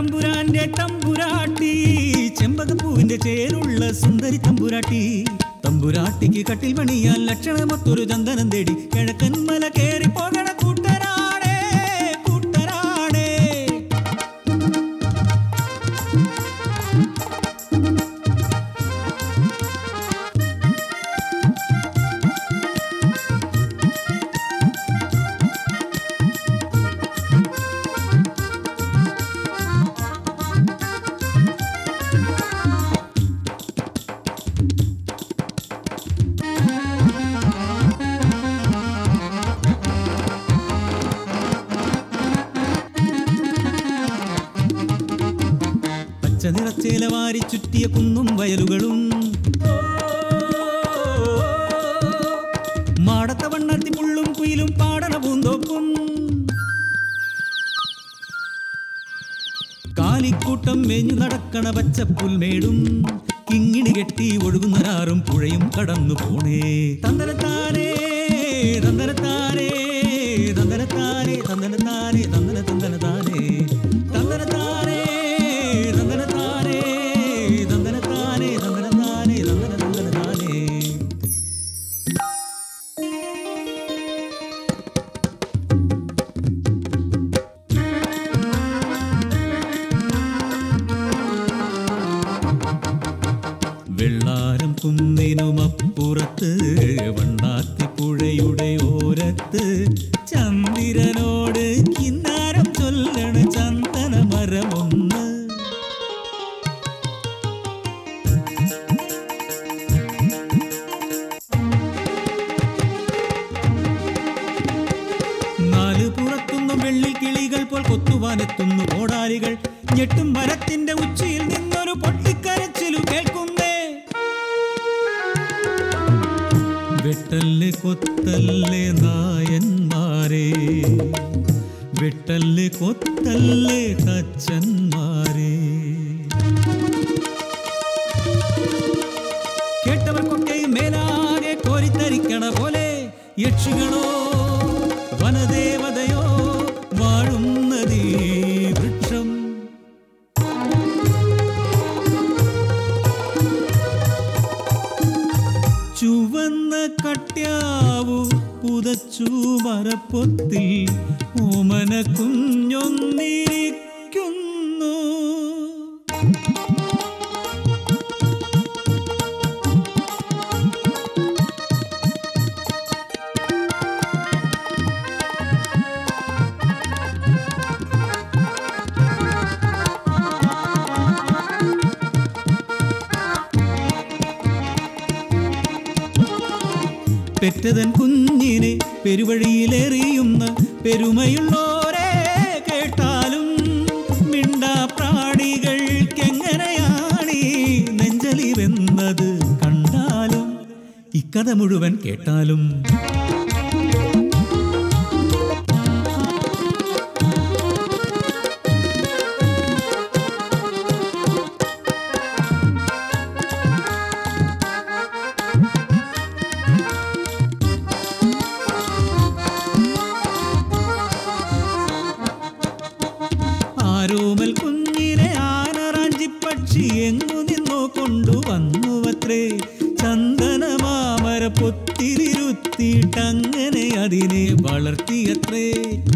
തമ്പുരാന്റെ തമ്പുരാട്ടി ചെമ്പകപ്പൂവിന്റെ ചേരുള്ള സുന്ദരി തമ്പുരാട്ടി തമ്പുരാട്ടിക്ക് കട്ടിൽ പണിയാൻ ലക്ഷണമൊത്തൊരു ചന്ദനം തേടി കിഴക്കൻ മല കേറി പോകണ കൂട്ടരാടേ കൂട്ടരാടേ. നിറച്ചേല വാരി ചുറ്റിയ കുന്നും വയലുകളും മാടത്ത വണ്ണത്തി പുള്ളും കുയിലും പാടണ പൂന്തോപ്പും കാലിക്കൂട്ടം മേഞ്ഞു നടക്കണ പച്ചപ്പുൽമേടും കിങ്ങിണി കെട്ടി ഒഴുകുന്നൊരാറും പുഴയും കടന്നു പോണേ. തന്തനത്താനേ തന്തനത്താനേ തന്തനത്താനേ തന്തനത്താനേ തന്തന തന്തനത്താനേ തന്തനത്താനേ തന്തനത്താനേ തന്തനത്താനേ തന്തനത്താനേ തന്തന തന്തനത്താനേ. വെള്ളാരം കുന്നിനുമപ്പുറത്ത് വണ്ണാത്തിപ്പുഴയുടെ ഓരത്ത് ചന്ദ്രനോട് കിന്നാരം ചൊല്ലണ ചന്ദന മരമൊന്ന്. നാല് പുറത്തുനിന്നും വെള്ളിക്കിളികൾ പോൽ കൊത്തുവാനെത്തുന്നു കോടാലികൾ. ഞെട്ടും മരത്തിന്റെ ഉച്ചിയിൽ നിന്നൊരു പൊട്ടിക്കരച്ചിലു കേൾക്കുന്നേ. വെട്ടല്ലെ കൊത്തല്ലേ നായന്മാരെ വെട്ടല്ലെ കൊത്തല്ലേ തച്ചന്മാരെ. കേട്ടവർക്കൊക്കെയും മേലാകെ കോരിത്തരിക്കണ പോലെ യക്ഷികളോ വനദേവതയോ വാഴുന്നതീ വൃക്ഷം. ചുവന്ന കട്യാവു പുതച്ചു മരപ്പൊത്തിൽ ഓമന കുഞ്ഞൊന്നിരിക്കുന്നു. പെറ്റതൻ കുഞ്ഞിനെ പെരുവഴിയിലെറിയുന്ന പെരുമയുള്ളോരെ കേട്ടാലും മിണ്ടാ പ്രാണികൾക്കെങ്ങനെയാണീ നെഞ്ചലിവെന്നത് കണ്ടാലും ഇക്കഥ മുഴുവൻ കേട്ടാലും. ആരോമൽ കുഞ്ഞിനെ ആനറാഞ്ചിപ്പക്ഷി എങ്ങു നിന്നോ കൊണ്ടുവന്നുവത്രേ. ചന്ദനമാമര പൊത്തിരിരുത്തിയിട്ടങ്ങനെ അതിനെ വളർത്തിയത്രേ.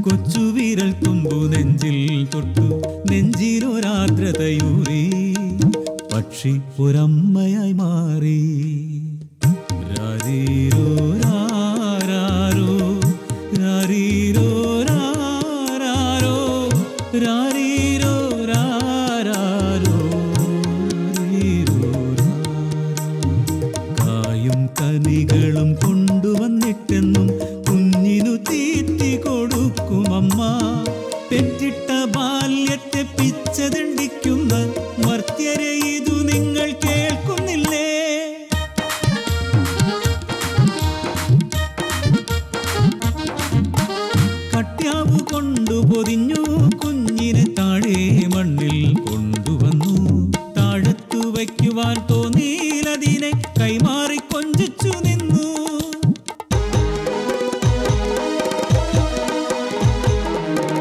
കൊച്ചുവിരൽ തുമ്പു നെഞ്ചിൽ തൊട്ടു നെഞ്ചിലൊരാർദ്രതയൂറി പക്ഷി ഒരമ്മയായി മാറി. രാരീരോ രാരാരോ രാരീരോ രാരാരോ രാരീരോ രാരാരോ കായും കനികളും കൊണ്ടുവന്നിട്ടെന്നും കുഞ്ഞിനു തീറ്റി കൊടുക്കുമമ്മ. പെറ്റിട്ട ബാല്യത്തെ പിച്ചതണ്ടിക്കുന്ന മർത്യരെ ഇതു നിങ്ങൾ കേൾക്കുന്നില്ലേ? കട്യാവു കൊണ്ടു പൊതിഞ്ഞു കുഞ്ഞിനെ താഴെ മണ്ണിൽ കൊണ്ടുവന്നു. താഴത്തു വയ്ക്കുവാൻ തോന്നിയിലതിനെ കൈമാറി കൊഞ്ചിച്ചു നിന്നു.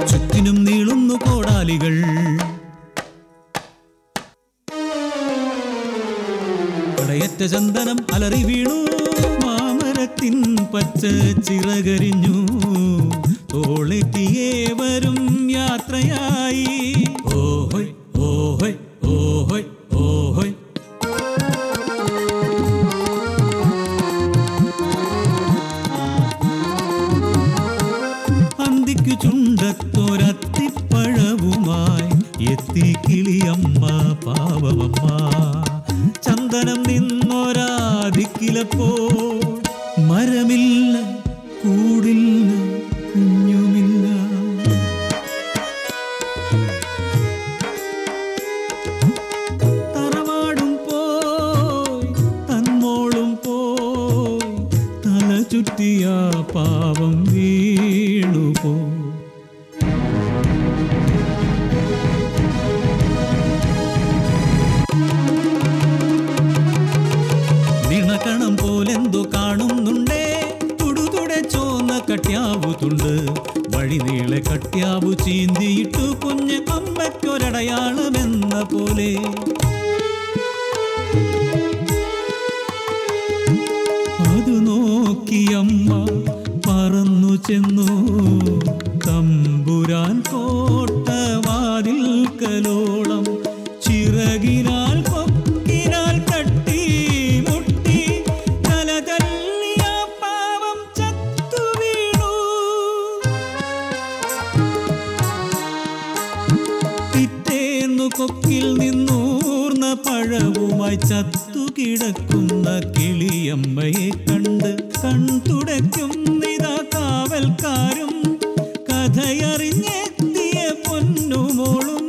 ചുറ്റിനും നീളുന്നു കോടാലികൾ തലയറ്റ ചന്ദനം അലറി വീണു, മാമരത്തിൻ പച്ച ചിറകരിഞ്ഞു, തോളെത്തിയേവരും യാത്രയായി. ഓഹോയ് ഓഹോയ് ഓഹോയ് ഓഹോയ്. അന്തിക്കു ചുണ്ടത്തൊരത്തിപ്പഴവുമായി എത്തി കിളിയമ്മ പാവമമ്മ. ചന്ദനം നിന്നൊരാദിക്കിലപ്പോ മരമില്ല, കൂടില്ല, കുഞ്ഞുമില്ല. തറവാടും പോയി, തന്മോളും പോയി, തല ചുറ്റിയ പാവം വീണുപോ. നിണക്കണം പോലെന്തോ കാണുന്നുണ്ടേ, തുടുതുടെ ചോന്ന കട്യാവു തുണ്ട്. വഴി നീളെ കട്യാവു ചീന്തിയിട്ടു കുഞ്ഞ് അമ്മയ്ക്കൊരടയാളമെന്ന പോലെ. അത് നോക്കിയമ്മ പറന്നു ചെന്നു തമ്പുരാൻ കോട്ടവാതിൽക്കലോളം. ചിറകിനാൽ കൊക്കിനാൽ തട്ടി മുട്ടി തല തല്ലിയ പാവം ചത്തു വീണു. പിറ്റേന്നു കൊക്കിൽ നിന്നൂർന്ന പഴവുമായി ചത്തു കിടക്കുന്ന കിളിയമ്മയെ കണ്ട് കൺതുടയ്ക്കുന്നിതാ കാവൽക്കാരും കഥയറിഞ്ഞെത്തിയ പൊന്നുമോളും.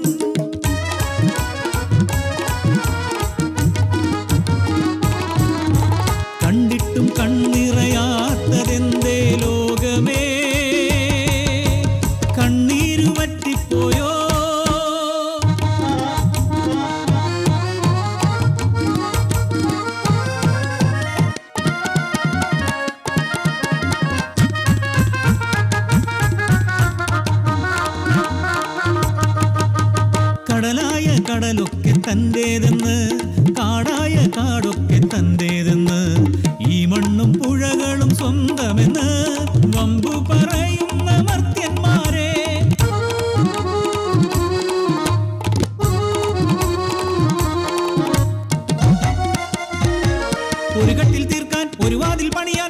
കണ്ടിട്ടും കണ്ണിറയാത്തതെന്തേ ലോകമേ, കണ്ണീരു വറ്റിപ്പോയോ? കടലായ കടലൊക്കെ തൻ്റേതെന്ന്, കാടായ കാടൊക്കെ തൻ്റേതെന്ന്, ഈ മണ്ണും പുഴകളും സ്വന്തമെന്ന് വമ്പു പറയുന്ന മർത്യന്മാരെ. ഒരു കട്ടിൽ തീർക്കാൻ ഒരു വാതിൽ പണിയാൻ